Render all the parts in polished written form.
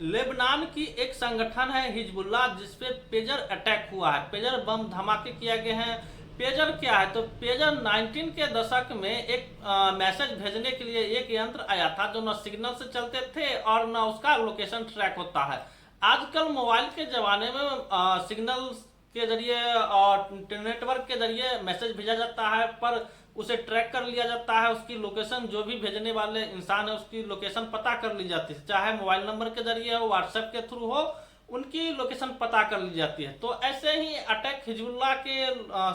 Lebanon की एक संगठन है हिजबुल्लाह, जिसपे पेजर अटैक हुआ है, पेजर बम धमाके किए गए हैं। पेजर क्या है? तो पेजर 19 के दशक में एक मैसेज भेजने के लिए एक यंत्र आया था जो न सिग्नल से चलते थे और न उसका लोकेशन ट्रैक होता है। आजकल मोबाइल के जमाने में सिग्नल के जरिए और नेटवर्क के जरिए मैसेज भेजा जाता है, पर उसे ट्रैक कर लिया जाता है। उसकी लोकेशन, जो भी भेजने वाले इंसान है उसकी लोकेशन पता कर ली जाती है, चाहे मोबाइल नंबर के जरिए हो, व्हाट्सएप के थ्रू हो, उनकी लोकेशन पता कर ली जाती है। तो ऐसे ही अटैक हिजबुल्लाह के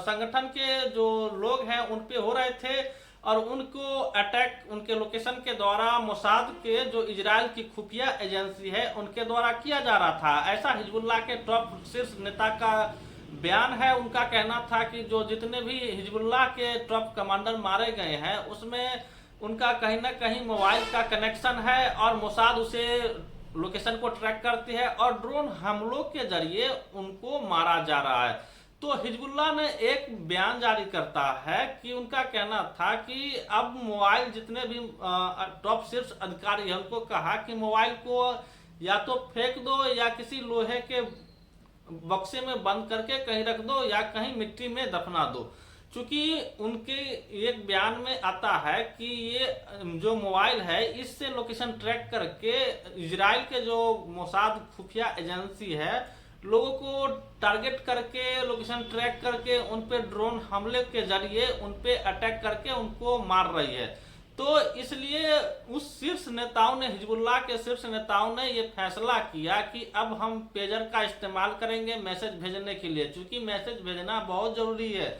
संगठन के जो लोग हैं उन पे हो रहे थे, और उनको अटैक उनके लोकेशन के द्वारा मोसाद के जो इजराइल की खुफिया एजेंसी है उनके द्वारा किया जा रहा था। ऐसा हिजबुल्लाह के टॉप शीर्ष नेता का बयान है। उनका कहना था कि जो जितने भी हिजबुल्लाह के टॉप कमांडर मारे गए हैं उसमें उनका कहीं ना कहीं मोबाइल का कनेक्शन है, और मोसाद उसे लोकेशन को ट्रैक करती है और ड्रोन हमलों के जरिए उनको मारा जा रहा है। तो हिजबुल्लाह ने एक बयान जारी करता है कि उनका कहना था कि अब मोबाइल, जितने भी टॉप शीर्ष अधिकारी हैं उनको कहा कि मोबाइल को या तो फेंक दो या किसी लोहे के बक्से में बंद करके कहीं रख दो या कहीं मिट्टी में दफना दो। चूंकि उनके एक बयान में आता है कि ये जो मोबाइल है इससे लोकेशन ट्रैक करके इजराइल के जो मोसाद खुफिया एजेंसी है लोगों को टारगेट करके लोकेशन ट्रैक करके उन पे ड्रोन हमले के जरिए उन पे अटैक करके उनको मार रही है। तो इसलिए उस शीर्ष नेताओं ने, हिजबुल्लाह के शीर्ष नेताओं ने ये फैसला किया कि अब हम पेजर का इस्तेमाल करेंगे मैसेज भेजने के लिए, क्योंकि मैसेज भेजना बहुत जरूरी है।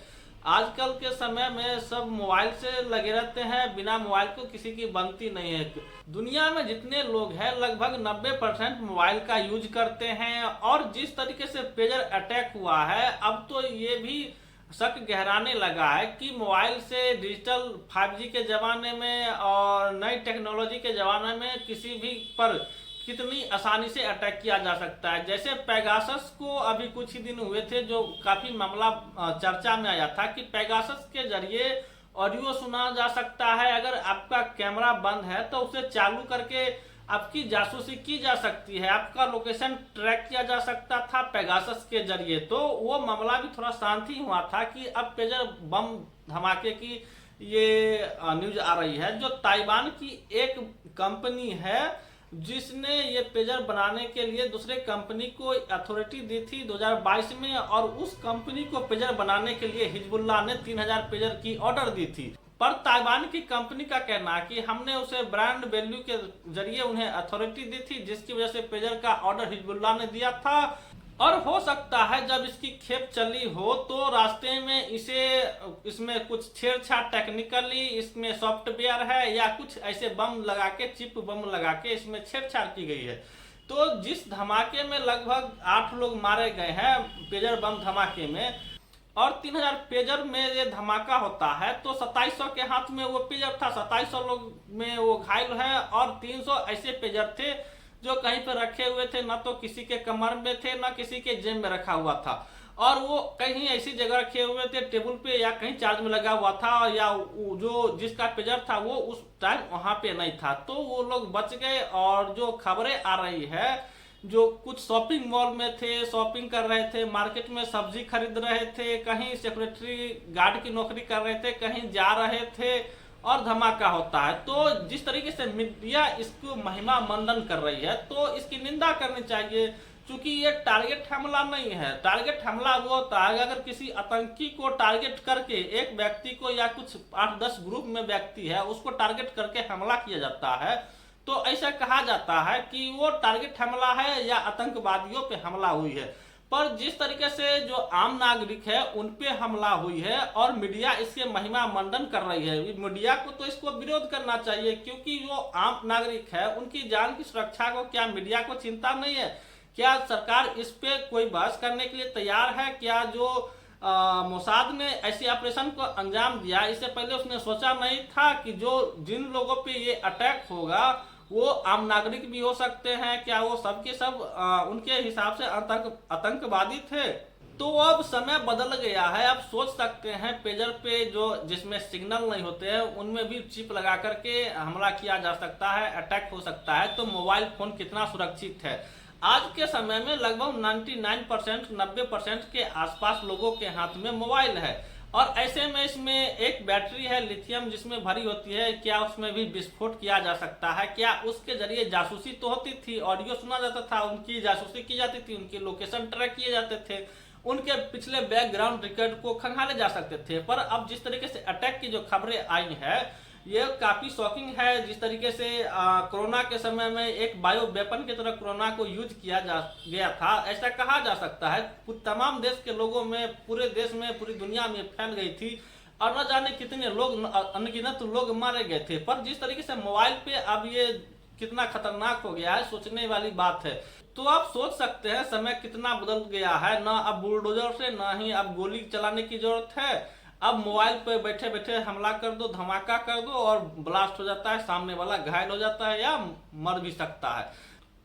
आजकल के समय में सब मोबाइल से लगे रहते हैं, बिना मोबाइल को किसी की बनती नहीं है। दुनिया में जितने लोग हैं लगभग 90% मोबाइल का यूज करते हैं, और जिस तरीके से पेजर अटैक हुआ है अब तो ये भी शक गहराने लगा है कि मोबाइल से डिजिटल 5G के ज़माने में और नई टेक्नोलॉजी के ज़माने में किसी भी पर कितनी आसानी से अटैक किया जा सकता है। जैसे पेगासस को अभी कुछ ही दिन हुए थे जो काफ़ी मामला चर्चा में आया था कि पेगासस के जरिए ऑडियो सुना जा सकता है। अगर आपका कैमरा बंद है तो उसे चालू करके आपकी जासूसी की जा सकती है, आपका लोकेशन ट्रैक किया जा सकता था पेगासस के जरिए। तो वो मामला भी थोड़ा शांति हुआ था कि अब पेजर बम धमाके की ये न्यूज आ रही है। जो ताइवान की एक कंपनी है जिसने ये पेजर बनाने के लिए दूसरे कंपनी को अथॉरिटी दी थी 2022 में, और उस कंपनी को पेजर बनाने के लिए हिजबुल्लाह ने 3000 पेजर की ऑर्डर दी थी। पर ताइवान की कंपनी का कहना है कि हमने उसे ब्रांड वैल्यू के जरिए उन्हें अथॉरिटी दी थी, जिसकी वजह से पेजर का ऑर्डर हिजबुल्लाह ने दिया था। और हो सकता है जब इसकी खेप चली हो तो रास्ते में इसमें कुछ छेड़छाड़ टेक्निकली इसमें सॉफ्टवेयर है या कुछ ऐसे बम लगा के, चिप बम लगा के इसमें छेड़छाड़ की गई है। तो जिस धमाके में लगभग 8 लोग मारे गए हैं पेजर बम धमाके में, और 3000 पेजर में ये धमाका होता है, तो 2700 के हाथ में वो पेजर था, 2700 लोग में वो घायल है, और 300 ऐसे पेजर थे जो कहीं पर रखे हुए थे, ना तो किसी के कमर में थे ना किसी के जेब में रखा हुआ था, और वो कहीं ऐसी जगह रखे हुए थे टेबल पे या कहीं चार्ज में लगा हुआ था, या जो जिसका पेजर था वो उस टाइम वहां पे नहीं था। तो वो लोग बच गए। और जो खबरें आ रही है, जो कुछ शॉपिंग मॉल में थे, शॉपिंग कर रहे थे, मार्केट में सब्जी खरीद रहे थे, कहीं सिक्योरिटी गार्ड की नौकरी कर रहे थे, कहीं जा रहे थे, और धमाका होता है। तो जिस तरीके से मीडिया इसको महिमा मंडन कर रही है तो इसकी निंदा करनी चाहिए, क्योंकि ये टारगेट हमला नहीं है। टारगेट हमला वो होता है अगर किसी आतंकी को टारगेट करके, एक व्यक्ति को या कुछ 8-10 ग्रुप में व्यक्ति है उसको टारगेट करके हमला किया जाता है, तो ऐसा कहा जाता है कि वो टारगेट हमला है या आतंकवादियों पे हमला हुई है। पर जिस तरीके से जो आम नागरिक है उन पे हमला हुई है और मीडिया इसके महिमा मंडन कर रही है, मीडिया को तो इसको विरोध करना चाहिए, क्योंकि जो आम नागरिक है उनकी जान की सुरक्षा को क्या मीडिया को चिंता नहीं है? क्या सरकार इस पे कोई बहस करने के लिए तैयार है? क्या जो मोसाद ने ऐसे ऑपरेशन को अंजाम दिया, इससे पहले उसने सोचा नहीं था कि जिन लोगों पे ये अटैक होगा वो आम नागरिक भी हो सकते हैं? क्या वो सब के सब उनके हिसाब से आतंकवादी थे? तो अब समय बदल गया है। आप सोच सकते हैं पेजर पे जो जिसमें सिग्नल नहीं होते हैं उनमें भी चिप लगा करके हमला किया जा सकता है, अटैक हो सकता है। तो मोबाइल फोन कितना सुरक्षित है? आज के समय में लगभग 99% 90% के आसपास लोगों के हाथ में मोबाइल है। और ऐसे में इसमें एक बैटरी है लिथियम जिसमें भरी होती है, क्या उसमें भी विस्फोट किया जा सकता है? क्या उसके जरिए जासूसी तो होती थी, ऑडियो सुना जाता था, उनकी जासूसी की जाती थी, उनकी लोकेशन ट्रैक किए जाते थे, उनके पिछले बैकग्राउंड रिकॉर्ड को खंगाले जा सकते थे। पर अब जिस तरीके से अटैक की जो खबरें आई है ये काफी शॉकिंग है। जिस तरीके से कोरोना के समय में एक बायो वेपन की तरह कोरोना को यूज किया जा गया था, ऐसा कहा जा सकता है। तमाम देश के लोगों में, पूरे देश में, पूरी दुनिया में फैल गई थी और न जाने कितने लोग, अनगिनत लोग मारे गए थे। पर जिस तरीके से मोबाइल पे अब ये कितना खतरनाक हो गया है, सोचने वाली बात है। तो आप सोच सकते हैं समय कितना बदल गया है। ना अब बुलडोजर से, ना ही अब गोली चलाने की जरूरत है। अब मोबाइल पे बैठे बैठे हमला कर दो, धमाका कर दो और ब्लास्ट हो जाता है, सामने वाला घायल हो जाता है या मर भी सकता है।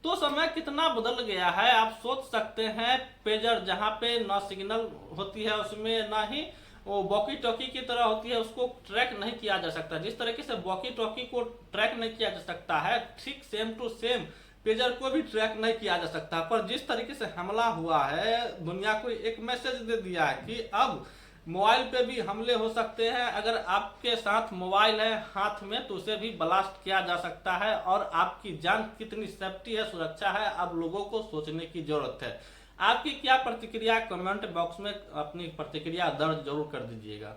तो समय कितना बदल गया है आप सोच सकते हैं। पेजर जहाँ पे ना सिग्नल होती है उसमें, ना ही वो वॉकी टॉकी की तरह होती है, उसको ट्रैक नहीं किया जा सकता। जिस तरीके से वॉकी टॉकी को ट्रैक नहीं किया जा सकता है, ठीक सेम टू सेम पेजर को भी ट्रैक नहीं किया जा सकता। पर जिस तरीके से हमला हुआ है, दुनिया को एक मैसेज दे दिया है कि अब मोबाइल पे भी हमले हो सकते हैं। अगर आपके साथ मोबाइल है हाथ में तो उसे भी ब्लास्ट किया जा सकता है। और आपकी जान कितनी सेफ्टी है, सुरक्षा है, अब लोगों को सोचने की जरूरत है। आपकी क्या प्रतिक्रिया? कमेंट बॉक्स में अपनी प्रतिक्रिया दर्ज जरूर कर दीजिएगा।